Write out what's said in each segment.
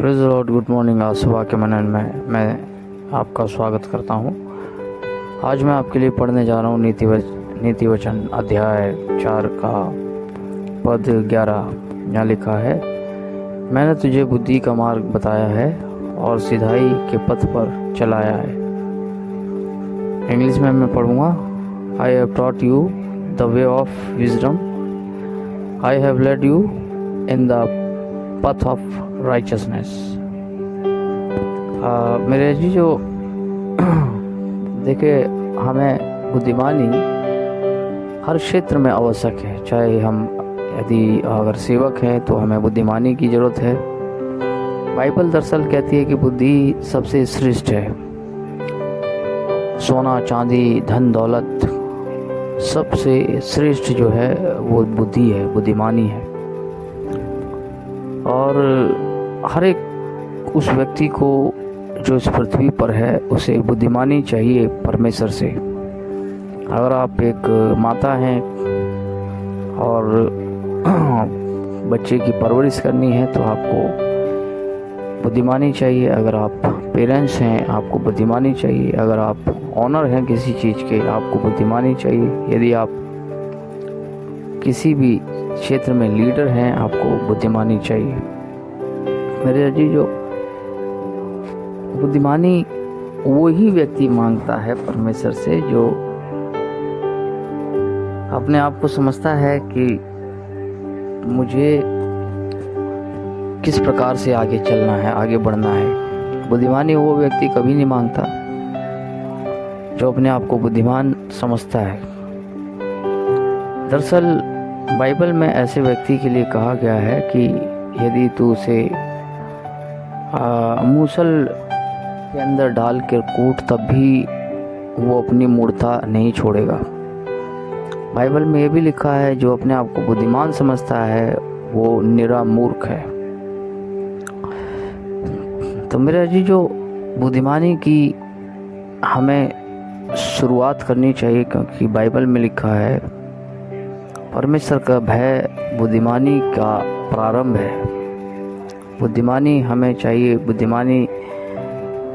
Praise the Lord. Good morning. आज सुबह के मनन में मैं आपका स्वागत करता हूँ। आज मैं आपके लिए पढ़ने जा रहा हूँ नीति वचन अध्याय 4 का पद 11। यहाँ लिखा है, मैंने तुझे बुद्धि का मार्ग बताया है और सिधाई के पथ पर चलाया है। इंग्लिश में मैं पढ़ूँगा, I have taught you the way of wisdom, I have led you in the path of righteousness। मेरे जी जो देखिए, हमें बुद्धिमानी हर क्षेत्र में आवश्यक है। चाहे हम यदि अगर सेवक हैं तो हमें बुद्धिमानी की ज़रूरत है। बाइबल दरअसल कहती है कि बुद्धि सबसे श्रेष्ठ है। सोना चांदी धन दौलत सबसे श्रेष्ठ जो है वो बुद्धि है, बुद्धिमानी है। और हर एक उस व्यक्ति को जो इस पृथ्वी पर है उसे बुद्धिमानी चाहिए परमेश्वर से। अगर आप एक माता हैं और बच्चे की परवरिश करनी है तो आपको बुद्धिमानी चाहिए। अगर आप पेरेंट्स हैं आपको बुद्धिमानी चाहिए। अगर आप ऑनर हैं किसी चीज़ के आपको बुद्धिमानी चाहिए। यदि आप किसी भी क्षेत्र में लीडर हैं आपको बुद्धिमानी चाहिए। मेरे अजीजों, बुद्धिमानी वही व्यक्ति मांगता है परमेश्वर से जो अपने आप को समझता है कि मुझे किस प्रकार से आगे चलना है, आगे बढ़ना है। बुद्धिमानी वो व्यक्ति कभी नहीं मांगता जो अपने आप को बुद्धिमान समझता है। दरअसल बाइबल में ऐसे व्यक्ति के लिए कहा गया है कि यदि तू उसे मूसल के अंदर डाल कर कूट तब भी वो अपनी मूर्खता नहीं छोड़ेगा। बाइबल में ये भी लिखा है, जो अपने आप को बुद्धिमान समझता है वो निरा मूर्ख है। तो मेरे जी जो बुद्धिमानी की हमें शुरुआत करनी चाहिए, क्योंकि बाइबल में लिखा है परमेश्वर का भय बुद्धिमानी का प्रारंभ है। बुद्धिमानी हमें चाहिए। बुद्धिमानी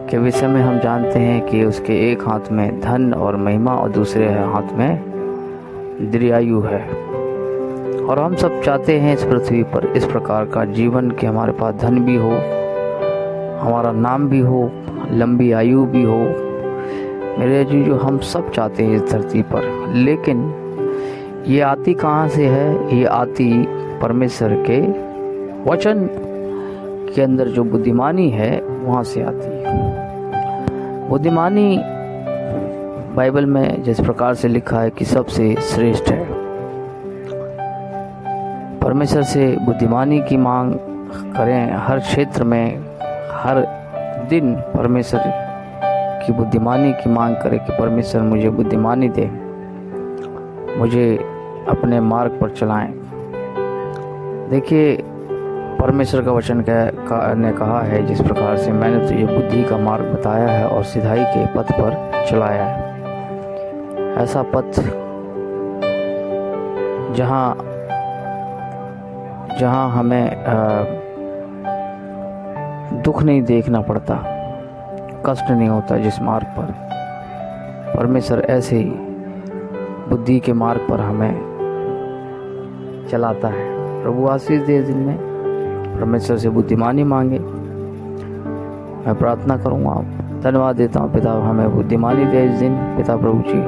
के विषय में हम जानते हैं कि उसके एक हाथ में धन और महिमा और दूसरे हाथ में दीर्घायु है। और हम सब चाहते हैं इस पृथ्वी पर इस प्रकार का जीवन कि हमारे पास धन भी हो, हमारा नाम भी हो, लंबी आयु भी हो। मेरे जो हम सब चाहते हैं इस धरती पर, लेकिन ये आती कहाँ से है? ये आती परमेश्वर के वचन के अंदर जो बुद्धिमानी है वहाँ से आती है। बुद्धिमानी बाइबल में जिस प्रकार से लिखा है कि सबसे श्रेष्ठ है। परमेश्वर से बुद्धिमानी की मांग करें हर क्षेत्र में, हर दिन परमेश्वर की बुद्धिमानी की मांग करें कि परमेश्वर मुझे बुद्धिमानी दे, मुझे अपने मार्ग पर चलाएं। देखिए, परमेश्वर का वचन ने कहा है जिस प्रकार से मैंने तुझे बुद्धि का मार्ग बताया है और सिधाई के पथ पर चलाया है। ऐसा पथ जहाँ हमें दुख नहीं देखना पड़ता, कष्ट नहीं होता। जिस मार्ग पर परमेश्वर ऐसे ही बुद्धि के मार्ग पर हमें चलाता है। प्रभु आशीष दे। दिन में परमेश्वर से बुद्धिमानी मांगे। मैं प्रार्थना करूँगा, धन्यवाद देता हूँ पिता, हमें बुद्धिमानी दे इस दिन। पिता प्रभु जी,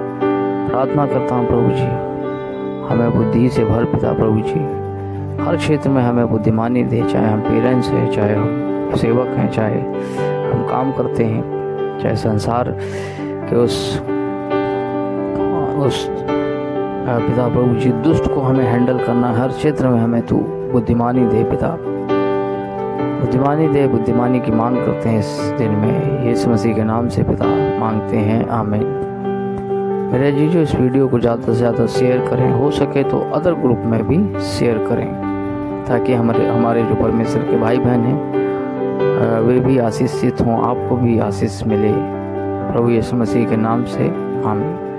प्रार्थना करता हूँ प्रभु जी, हमें बुद्धि से भर पिता प्रभु जी। हर क्षेत्र में हमें बुद्धिमानी दे, चाहे हम पेरेंट्स हैं, चाहे हम सेवक हैं, चाहे हम काम करते हैं, चाहे संसार के उस पिता प्रभु जी दुष्ट को हमें हैंडल करना। हर क्षेत्र में हमें तू बुद्धिमानी दे पिता, बुद्धिमानी दे। बुद्धिमानी की मांग करते हैं इस दिन में, यीशु मसीह के नाम से पिता मांगते हैं, आमीन। मेरे जी जो इस वीडियो को ज़्यादा से ज़्यादा शेयर करें, हो सके तो अदर ग्रुप में भी शेयर करें, ताकि हमारे जो परमेश्वर के भाई बहन हैं वे भी आशीषित हों, आपको भी आशीष मिले। प्रभु यीशु मसीह के नाम से, आमीन।